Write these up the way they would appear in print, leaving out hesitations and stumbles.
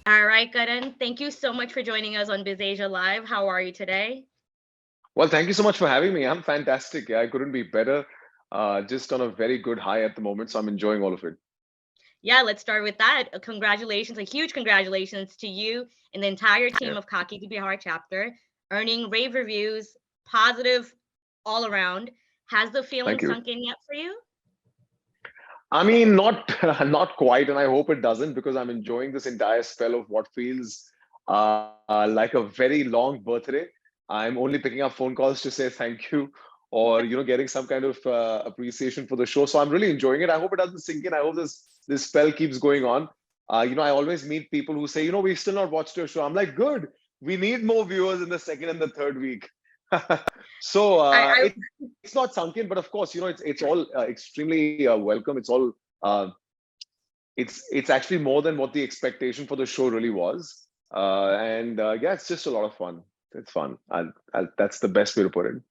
All right, Karan, thank you so much for joining us on BizAsia Live. How are you today? Well, thank you so much for having me. I'm fantastic. Yeah, I couldn't be better. Just on a very good high at the moment, so I'm enjoying all of it. Yeah, let's start with that. Congratulations, a huge congratulations to you and the entire Yeah, team of Khakee to be our chapter, earning rave reviews, positive all around. Has the feeling thank you. sunk in yet for you? I mean, not not quite, and I hope it doesn't because I'm enjoying this entire spell of what feels like a very long birthday. I'm only picking up phone calls to say thank you, or getting some kind of appreciation for the show. So I'm really enjoying it. I hope it doesn't sink in. I hope this spell keeps going on. I always meet people who say, we've still not watched your show. I'm like, good. We need more viewers in the second and the third week. So I it's not sunk in, but of course, it's all extremely welcome. It's all uh, it's actually more than what the expectation for the show really was. And yeah, it's just a lot of fun. It's fun. That's the best way to put it.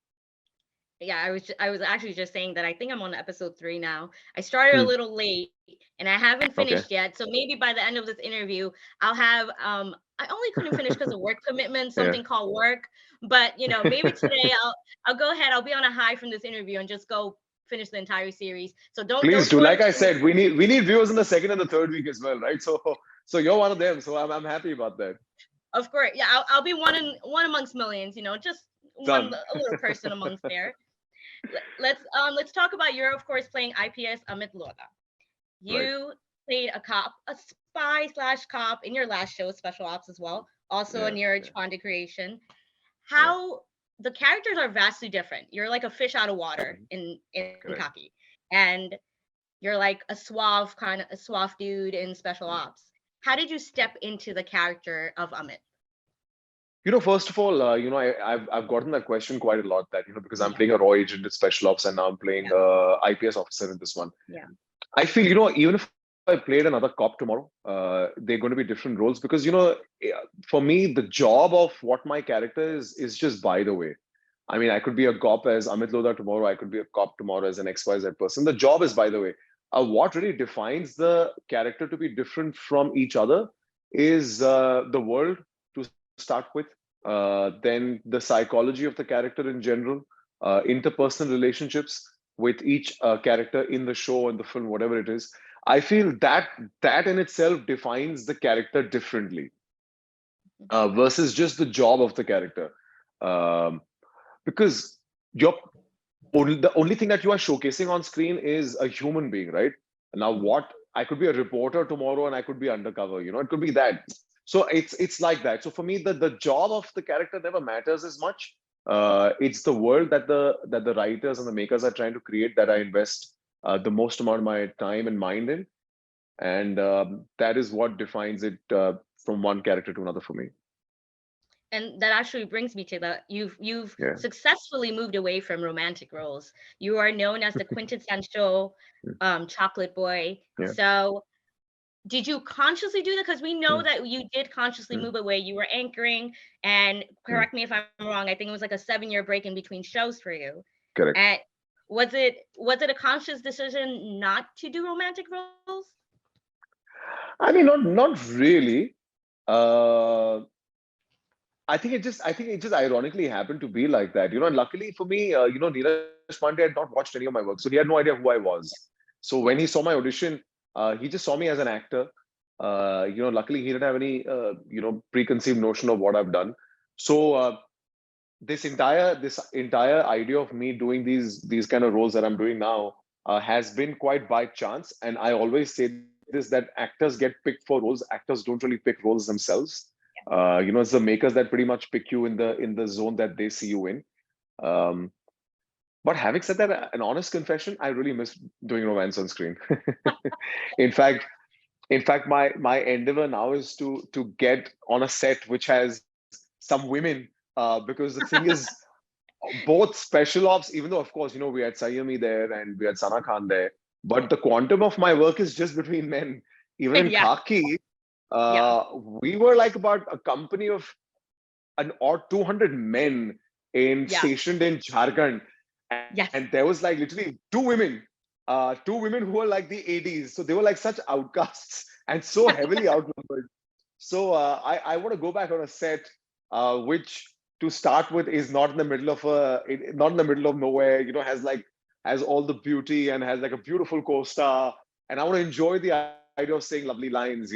yeah, I was actually just saying that I think I'm on episode 3 now. I started a Hmm. little late and I haven't finished Okay. yet. So maybe by the end of this interview, I'll have I only couldn't finish because of work commitment, Yeah. something called work. But maybe today I'll go ahead. I'll be on a high from this interview and just go finish the entire series. So don't Please do. spoil Like it I too. said, we need viewers in the second and the third week as well, right? So you're one of them. So I'm happy about that. Of course, yeah, I'll be one amongst millions. Just one Done. a little person amongst there. Let's talk about you're of course playing IPS Amit Loda. Right. You played a cop, a spy slash cop in your last show, Special Ops as well. Also a Yeah. Neeraj Yeah. Pandey creation. Yeah. How the characters are vastly different. You're like a fish out of water Mhm. in Correct. Khakee, and you're like a suave dude in Special Mm. Ops. How did you step into the character of Amit? First of all, I've gotten that question quite a lot. That because I'm Yeah, playing a raw agent in Special Ops, and now I'm playing yeah, IPS officer in this one. yeah. I feel even if I played another cop tomorrow, they're going to be different roles because eh, for me the job of what my character is just by the way. I mean, I could be a cop as Amit Loda tomorrow. I could be a cop tomorrow as an XYZ person. The job is by the way. What really defines the character to be different from each other is the world to start with, then the psychology of the character in general, interpersonal relationships with each character in the show and the film, whatever it is. I feel that in itself defines the character differently versus just the job of the character. Um, because the only thing that you are showcasing on screen is a human being, right? Now, Mhm. what I could be a reporter tomorrow and I could be undercover, it could be that. So it's like that. So for me, the job of the character never matters as much. It's the world that the writers and the makers are trying to create that I invest the most amount of my time and mind in, and that is what defines it from one character to another for me. And that actually brings me to the you've Yeah. successfully moved away from romantic roles. You are known as the quintessential chocolate boy. Yeah. So did you consciously do that? Because we know Mm, that you did consciously mm, move away. You were anchoring, and mm. correct me if I'm wrong, I think it was like a 7-year break in between shows for you. Correct. And was it a conscious decision not to do romantic roles? I mean, not really. Uh, I think it just ironically happened to be like that, and luckily for me, Neeraj Pandey had not watched any of my work, so he had no idea who I was. So when he saw my audition, he just saw me as an actor. Luckily he didn't have any, preconceived notion of what I've done. So this entire idea of me doing these kind of roles that I'm doing now has been quite by chance. And I always say this that actors get picked for roles. Actors don't really pick roles themselves. It's the makers that pretty much pick you in the zone that they see you in. Um, but having said that, an honest confession, I really miss doing romance on screen. in fact, in fact, my endeavor now is to get on a set which has some women, because the thing is, both special ops, even though of course we had Sayami there and we had Sana Khan there, but the quantum of my work is just between men. Even in Yeah, Khaki, yeah, we were like about a company of an odd 200 men in yeah, stationed in Jharkhand, and there yes. was like literally two women who were like the ADs, so they were like such outcasts and so heavily outnumbered. So I want to go back on a set which to start with is not in the middle of not in the middle of nowhere. You know, has all the beauty and has like a beautiful co-star. And I want to enjoy the idea of saying lovely lines.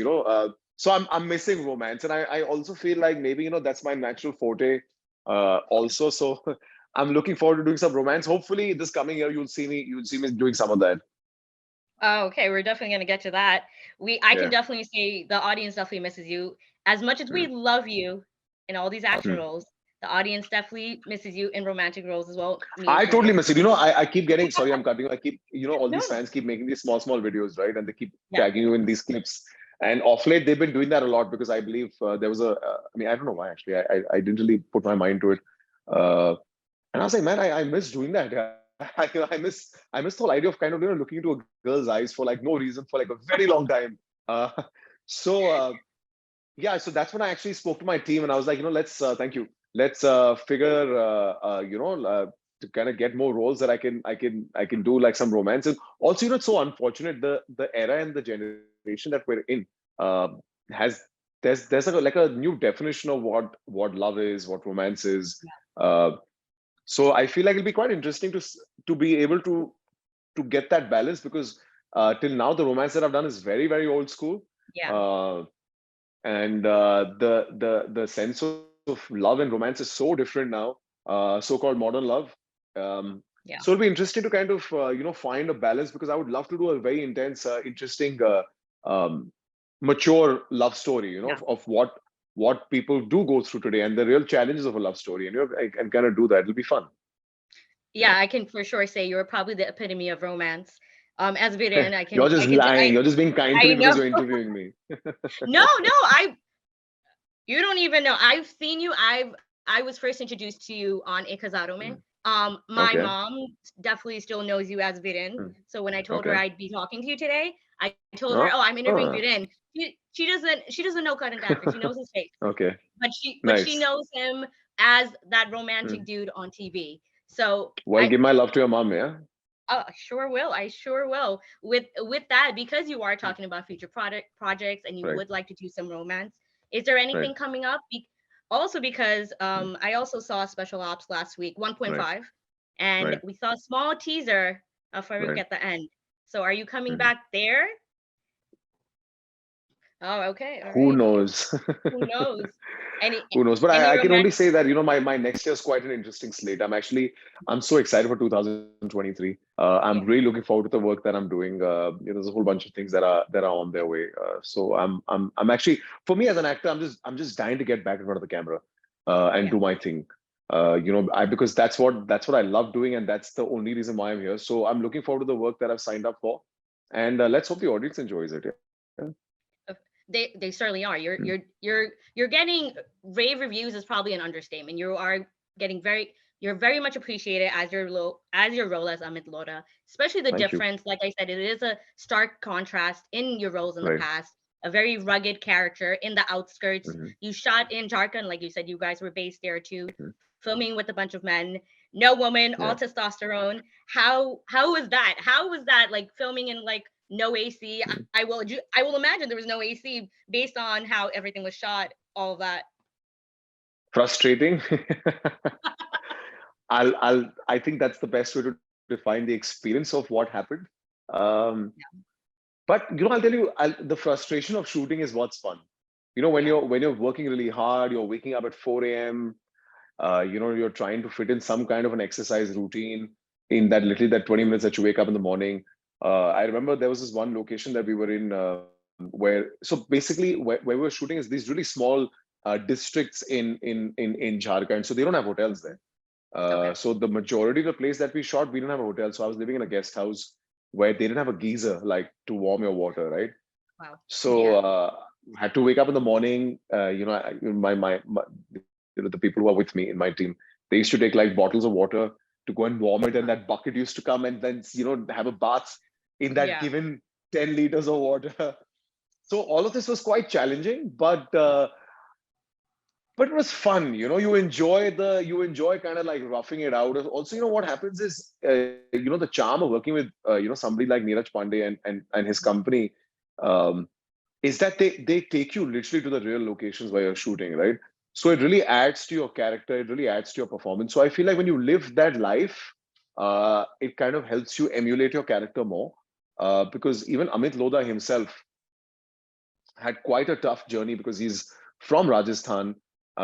So I'm missing romance, and I also feel like maybe that's my natural forte also. So I'm looking forward to doing some romance. Hopefully, this coming year you'll see me doing some of that. Oh, okay, we're definitely gonna get to that. I can Yeah. definitely say the audience definitely misses you. As much as we Mm. love you in all these action Mm. roles, the audience definitely misses you in romantic roles as well, me I totally included. miss it. I keep getting, sorry, I'm cutting you. I keep, all No, these no. fans keep making these small videos, right? And they keep Yeah. tagging you in these clips. And off late, they've been doing that a lot because I believe there was I mean, I don't know why actually. I didn't really put my mind to it. Uh, and I was like, man, I miss doing that. I miss the whole idea of kind of, looking into a girl's eyes for like no reason for like a very long time. Uh, so, yeah, so that's when I actually spoke to my team and I was like, let's thank you. Let's figure to kind of get more roles that I can do like some romance. And also, it's so unfortunate the era and the generation that we're in uh, has there's like a new definition of what love is, what romance is. Uh, so I feel like it'll be quite interesting to be able to get that balance because till now the romance that I've done is very old school. Yeah. Uh, and the sense of love and romance is so different now, so-called modern love. um, Yeah. so it'll be interesting to kind of find a balance because I would love to do a very intense interesting um, mature love story, Yeah. of what people do go through today and the real challenges of a love story, and I kind of do that. It'll be fun. Yeah, I can for sure say you're probably the epitome of romance. As Viren, You're just lying. You're just being kind to I me know. because you're interviewing me. No, no, you don't even know. I've seen you. I was first introduced to you on Ikazarome. Mm. My Okay. mom definitely still knows you as Viren. Mm. So when I told her Okay. I'd be talking to you today, I told her, Oh, "Oh, I'm interviewing Viren." She doesn't know Karan Tacker. She knows his face, okay. but she Nice. knows him as that romantic Mm. dude on TV. So Well, give my love to your mom, yeah? I sure will. I sure will. With that, because you are Mm. talking about future product projects and you Right, would like to do some romance, is there right, anything coming up? Also because mm, I also saw Special Ops last week, right, 1.5, and right, we saw a small teaser of Farouk right. at the end. So are you coming Mm. back there? Oh, okay, all Who right. knows? Who knows? Any Who knows? But any I can only romantic? say that, my next year is quite an interesting slate. I'm so excited for 2023. I'm Yeah, really looking forward to the work that I'm doing. There's a whole bunch of things that are on their way. So I'm actually, for me as an actor, I'm just dying to get back in front of the camera and yeah. do my thing. Because that's what I love doing, and that's the only reason why I'm here. So I'm looking forward to the work that I've signed up for, and let's hope the audience enjoys it. Yeah. Of- they certainly are. You're Mm. you're you're you're getting rave reviews is probably an understatement. You are getting you're very much appreciated as your role as Amit Loda, especially the Thank you. difference. Like I said, it is a stark contrast in your roles in the Right. past. A very rugged character in the outskirts. Hmm. You shot in Jharkhand, like you said, you guys were based there too, Hmm. filming with a bunch of men, no woman, all Yeah. testosterone. How was that? How was that like filming in like no AC? Mm. I will imagine there was no AC based on how everything was shot, all of that. Frustrating. I think that's the best way to define the experience of what happened. Um, but I'll tell you, the frustration of shooting is what's fun. When Yeah. you're working really hard, you're waking up at 4 a.m. You're trying to fit in some kind of an exercise routine in that 20 minutes that you wake up in the morning. I remember there was this one location that we were in so basically where we were shooting is these really small districts in Jharkhand, so they don't have hotels there. Okay. So the majority of the place that we shot, we didn't have a hotel. So I was living in a guest house where they didn't have a geyser like to warm your water, right? Wow. So Yeah. had to wake up in the morning. The people who are with me in my team, they used to take like bottles of water to go and warm it, and that bucket used to come and then have a bath in that Yeah. given 10 liters of water. So all of this was quite challenging, but it was fun. You enjoy kind of like roughing it out. Also, what happens is the charm of working with somebody like Neeraj Pandey and his company. um, is that they take you literally to the real locations where you're shooting, right? So it really adds to your character, it really adds to your performance. So I feel like when you live that life, it kind of helps you emulate your character more. Because even Amit Loda himself had quite a tough journey because he's from Rajasthan.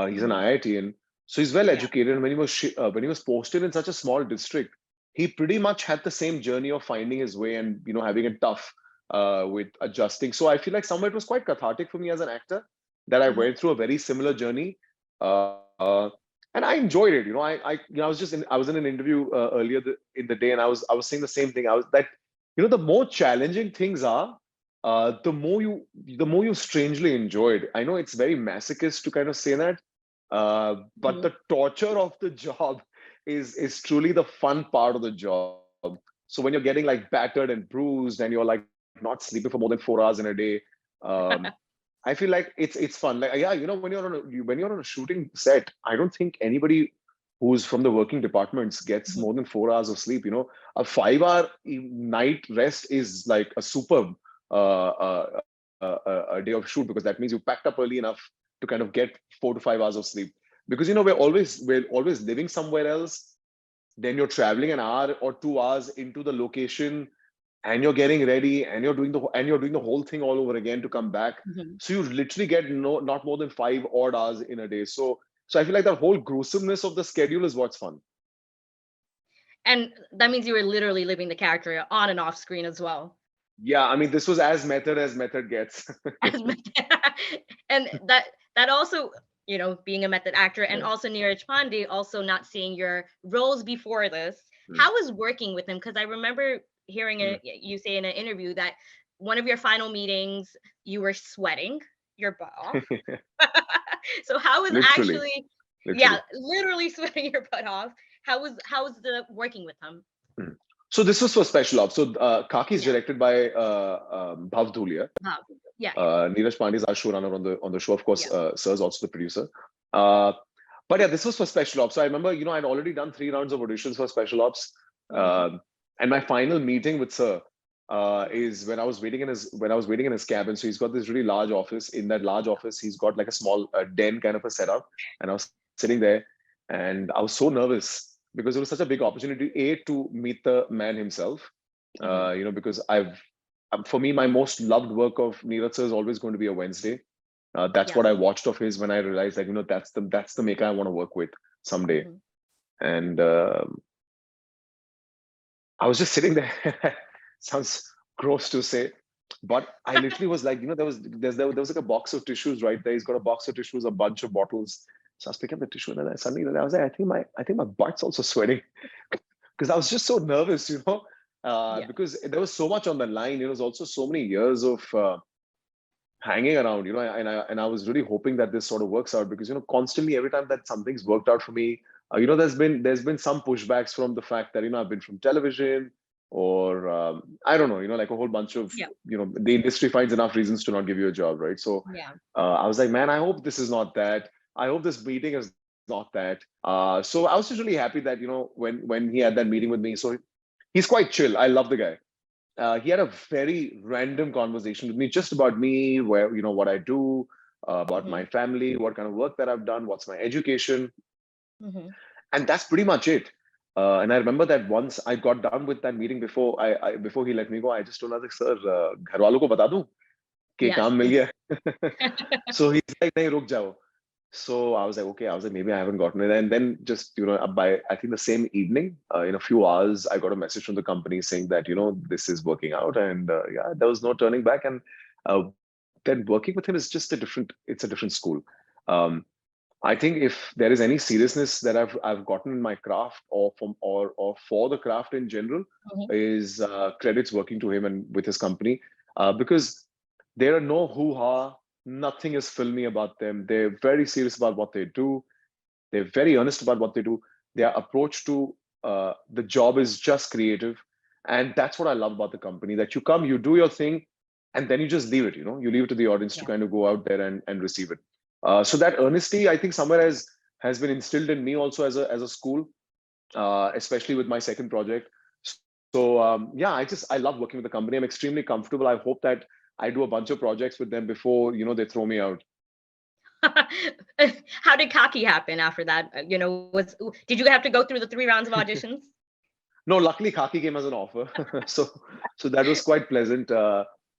He's an Hmm. IITian, so he's well Yeah. educated. And when he was posted in such a small district, he pretty much had the same journey of finding his way and having it tough with adjusting. So I feel like somewhere it was quite cathartic for me as an actor that I Hmm. went through a very similar journey, uh, and I enjoyed it. I was in an interview earlier in the day, and I was saying the same thing. I was that the more challenging things are, the more you strangely enjoy it. I know it's very masochist to kind of say that, but Hmm. the torture of the job is truly the fun part of the job. So when you're getting like battered and bruised and you're like not sleeping for more than 4 hours in a day, um, I feel like it's fun. Like, yeah, when you're on a shooting set, I don't think anybody who's from the working departments gets Hmm. more than 4 hours of sleep. A 5 hour night rest is like a superb a day of shoot, because that means you packed up early enough to kind of get 4 to 5 hours of sleep. Because we're always living somewhere else. Then you're traveling an hour or 2 hours into the location, and you're getting ready, and you're doing the whole thing all over again to come back. Hmm. So you literally get not more than 5 odd hours in a day. So I feel like that whole gruesomeness of the schedule is what's fun. And that means you were literally living the character on and off screen as well. Yeah, I mean, this was as method gets. As and that also, being a method actor, and Yeah. also Neeraj Pandey, also not seeing your roles before this. Mm, How was working with him? Because I remember hearing mm. you say in an interview that one of your final meetings, you were sweating your butt off. So how was Literally, actually, yeah, literally. literally sweating your butt off. How was the working with him? Mm. So this was for special ops. So Khaki is Yeah. directed by Bhav Dhulia. Wow. Yeah, yeah, Neeraj Pandey is our showrunner on the show. Of course, yeah. Sir is also the producer. Uh, but yeah, this was for special ops. So I remember, I'd already done 3 rounds of auditions for special ops, Hmm. and my final meeting with Sir is when I was waiting in his cabin. So he's got this really large office. In that large office, he's got like a small den kind of a setup, and I was sitting there, and I was so nervous because it was such a big opportunity. To meet the man himself, Hmm. because for me, my most loved work of Neeraj Sir is always going to be a Wednesday. That's Yeah. what I watched of his when I realized that that's the maker I want to work with someday. Hmm. And I was just sitting there. Sounds gross to say, but I literally was like, there was like a box of tissues right there. He's got a box of tissues, a bunch of bottles. So I was picking up the tissue, and then I was like, I think my butt's also sweating because I was just so nervous, Yeah. because there was so much on the line. It was also so many years of hanging around, and I was really hoping that this sort of works out, because constantly every time that something's worked out for me, there's been some pushbacks from the fact that I've been from television, or I don't know, like a whole bunch of, Yeah. the industry finds enough reasons to not give you a job, right? So Yeah. I was like, man, I hope this is not that. I hope this meeting is not that. So I was just really happy that when he had that meeting with me. So he's quite chill. I love the guy. He had a very random conversation with me just about me, where what I do, about Hmm. my family, what kind of work that I've done, what's my education, Hmm. and that's pretty much it. And I remember that once I got done with that meeting, before he let me go, I just told him, like, sir, घर वालों को बता दूं कि Yes. काम मिल गया. So he's like, नहीं रुक जाओ. So I was like, okay. I was like, maybe I haven't gotten it. And then just, by I think the same evening, in a few hours, I got a message from the company saying that, this is working out. And yeah, there was no turning back. And then working with him is just it's a different school. Um, I think if there is any seriousness that I've gotten in my craft, or for the craft in general, Hmm. is credits working to him and with his company, because there are no hoo-ha, nothing is filmy about them. They're very serious about what they do. They're very earnest about what they do. Their approach to the job is just creative, and that's what I love about the company. That you come, you do your thing, and then you just leave it. You leave it to the audience to Yeah. kind of go out there and receive it. So that earnesty, I think, somewhere has been instilled in me also as a school, especially with my second project. So yeah, I love working with the company. I'm extremely comfortable. I hope that I do a bunch of projects with them before, they throw me out. How did Khakee happen after that? Did you have to go through the 3 rounds of auditions? No, luckily Khaki came as an offer. so so that was quite pleasant.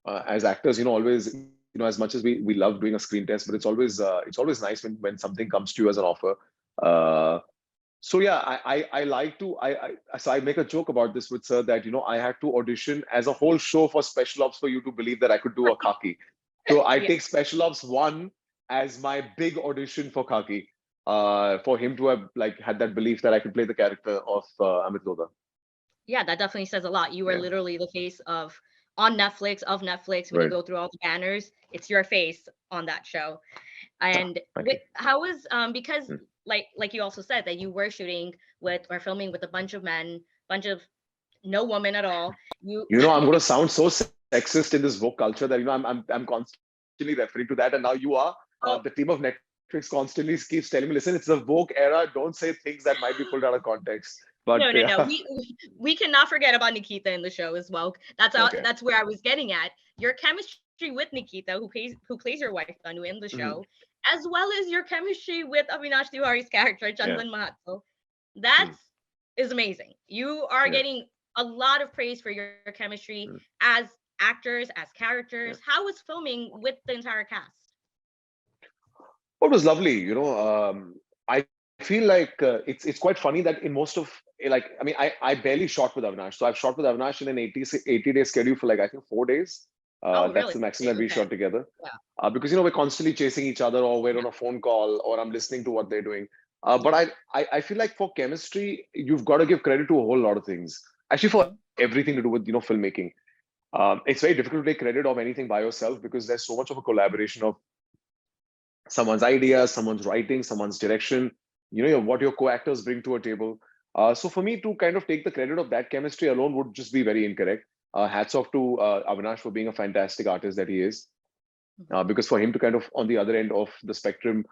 As actors, always, as much as we love doing a screen test, but it's always nice when something comes to you as an offer. Uh, so yeah, I like to so I make a joke about this with sir that I had to audition as a whole show for special ops for you to believe that I could do a Khaki. So I Yeah. take special ops 1 as my big audition for Khaki, for him to have like had that belief that I could play the character of Amit Loda. Yeah, that definitely says a lot. You are Yeah, literally the face on Netflix, of Netflix. When you right. go through all the banners, it's your face on that show. Ah, And thank you. how was because Mm. like you also said that you were shooting with or filming with a bunch of men, bunch of no woman at all. You I'm going to sound so sexist in this woke culture that I'm constantly referring to that, and now you are. The oh, team of Netflix constantly keeps telling me, listen, it's a woke era. Don't say things that might be pulled out of context. But yeah, no. We cannot forget about Nikita in the show as well. okay. That's where I was getting at. Your chemistry with Nikita, who plays your wife Tanu in the show, Mhm. as well as your chemistry with Avinash Tiwari's character Yeah. Chandan Mahatso. That's Mm. is amazing. You are Yeah. getting a lot of praise for your chemistry Mm. as actors, as characters. Yeah. How was filming with the entire cast? What was lovely, I feel like it's quite funny that in most of I mean, I barely shot with Avinash. So I've shot with Avinash in an 80-day schedule for like I think 4 days. Oh, That's really? the maximum that we Okay. shot together. Yeah. Because we're constantly chasing each other, or we're Yeah. on a phone call, or I'm listening to what they're doing. But Yeah. I feel like for chemistry, you've got to give credit to a whole lot of things. Actually, for Mhm. everything to do with filmmaking. It's very difficult to take credit of anything by yourself because there's so much of a collaboration of someone's ideas, someone's writing, someone's direction, what your co-actors bring to a table. So for me to kind of take the credit of that chemistry alone would just be very incorrect. Hats off to Avinash for being a fantastic artist that he is. Mhm. Because for him to kind of on the other end of the spectrum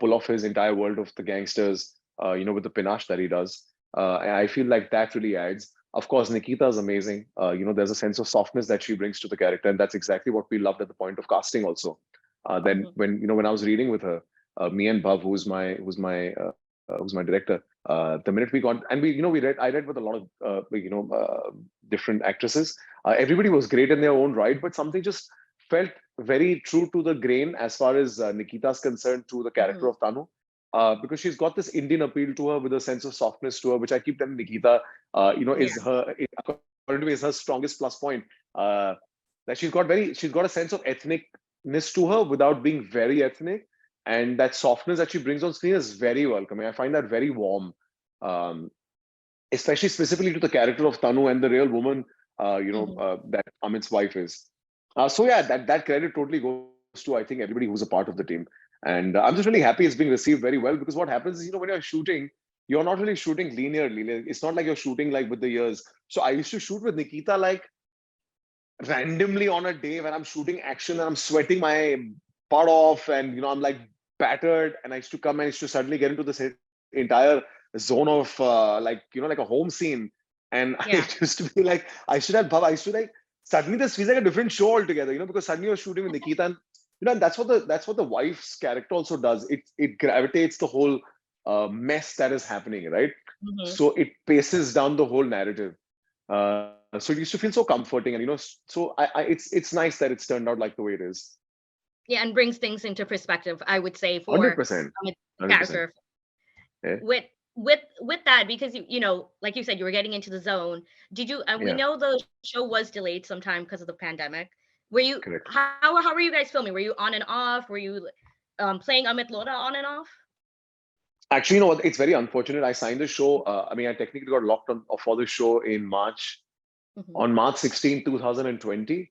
pull off his entire world of the gangsters, with the panache that he does, and I feel like that really adds. Of course, Nikita is amazing. There's a sense of softness that she brings to the character, and that's exactly what we loved at the point of casting. Also, then Mhm. when I was reading with her, me and Bhav, who's my director, the minute we got and we read, I read with a lot of different actresses. Everybody was great in their own right, but something just felt very true to the grain as far as Nikita's concerned to the character Mhm. of Tanu. Because she's got this Indian appeal to her with a sense of softness to her, which I keep telling Nikita, Yeah. according to me, is her strongest plus point. Uh, that she's got a sense of ethnicness to her without being very ethnic, and that softness that she brings on screen is very welcoming. I find that very warm, um, especially specifically to the character of Tanu and the real woman, Mhm. that Amit's wife is. So yeah, that credit totally goes to I think everybody who's a part of the team, and I'm just really happy it's being received very well because what happens is when you're shooting, you're not really shooting linearly. It's not like you're shooting like with the years. So I used to shoot with Nikita like randomly on a day when I'm shooting action and I'm sweating my butt off, and I'm like battered, and I used to come and I used to suddenly get into this entire zone of like a home scene, and I Yeah. used to be like I should have Baba, I used to like suddenly this feels like a different show altogether, because suddenly you're shooting with Nikita, and and that's what the wife's character also does. It gravitates the whole mess that is happening, right? Mhm. So it paces down the whole narrative. So it used to feel so comforting, and so it's nice that it's turned out like the way it is. Yeah, and brings things into perspective, I would say, Hundred for percent, the 100%. character Yeah, with that, because like you said, you were getting into the zone. Did you and we yeah, know the show was delayed sometime because of the pandemic. Were you correct. how were you guys filming? Were you on and off? Were you playing Amit Loda on and off? Actually, you know what? It's very unfortunate. I signed the show. I mean, I technically got locked on for the show in Mhm. on March 16, 2020.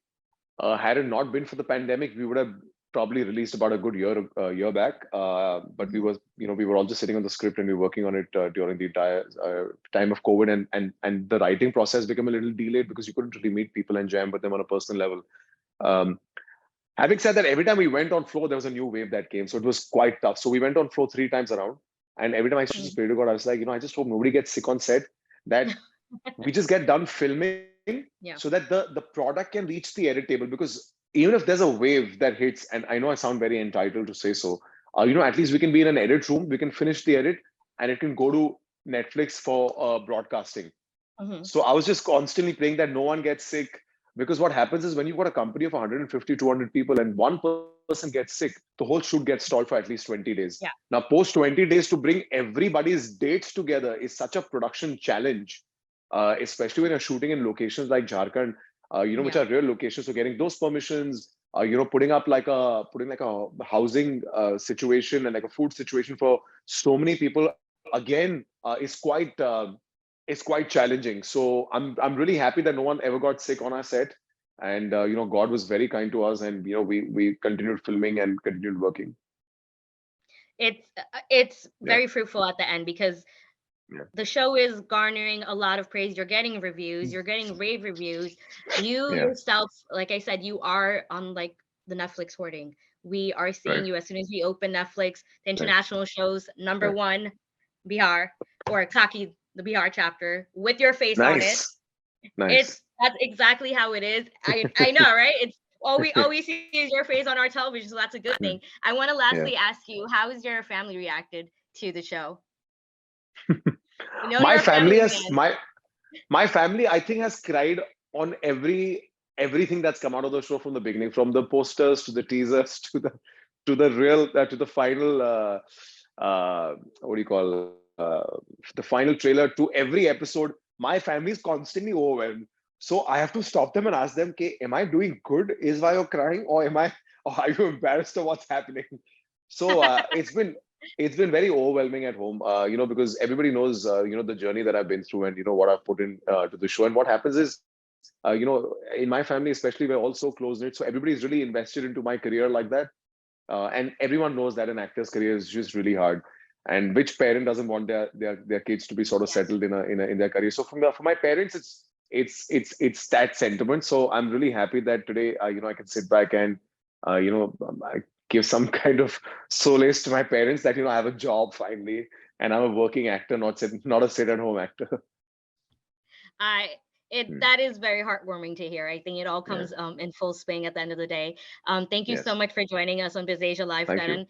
Had it not been for the pandemic, we would have probably released about a good year back. But Mhm. we were all just sitting on the script and we were working on it during the entire time of COVID, and the writing process became a little delayed because you couldn't really meet people and jam with them on a personal level. Mhm. Um, Having said that, every time we went on floor, there was a new wave that came, so it was quite tough. So we went on floor 3 times around, and every time I used to just Mhm. pray to God, I was like, I just hope nobody gets sick on set. That we just get done filming Yeah. so that the product can reach the edit table, because even if there's a wave that hits, and I know I sound very entitled to say so, at least we can be in an edit room, we can finish the edit, and it can go to Netflix for broadcasting. Hmm. So I was just constantly praying that no one gets sick, because what happens is when you've got a company of 150, 200 people and one person gets sick, the whole shoot gets stalled for at least 20 days. Yeah. Now, post 20 days to bring everybody's dates together is such a production challenge, especially when you're shooting in locations like Jharkhand, which Yeah. are real locations. So getting those permissions, putting like a housing situation and like a food situation for so many people again is quite challenging. So I'm really happy that no one ever got sick on our set, and God was very kind to us, and we continued filming and continued working. It's Yeah, very fruitful at the end because yeah, the show is garnering a lot of praise. You're getting reviews, you're getting rave reviews. You yeah. yourself, like I said, you are on like the Netflix hoarding. We are seeing Right, you as soon as we open Netflix, the right, international shows, number right. one, Bihar, or Khakee, the Bihar chapter, with your face on it. Nice, nice. That's exactly how it is. I know, right? It's all we see is your face on our television, so that's a good thing. I want to Yeah. lastly ask you, how has your family reacted to the show? You know My you're a family family has man. my family, I think, has cried on everything that's come out of the show from the beginning, from the posters to the teasers to the final what do you call the final trailer to every episode. My family is constantly overwhelmed. So I have to stop them and ask them, okay, am I doing good? Is why you're crying, or are you embarrassed of what's happening? So it's been very overwhelming at home, because everybody knows, the journey that I've been through, and what I've put in to the show. And what happens is, in my family, especially, we're all so close knit. So everybody's really invested into my career like that, and everyone knows that an actor's career is just really hard. And which parent doesn't want their kids to be sort of Yes. settled in their career? So for my parents, it's that sentiment. So I'm really happy that today, I can sit back and I give some kind of solace to my parents that I have a job finally, and I'm a working actor, not a sit-at-home actor. I it Hmm. that is very heartwarming to hear. I think it all Yeah. comes in full swing at the end of the day. Thank you so Yes. much for joining us on BizAsia Live, Thank you. Karan.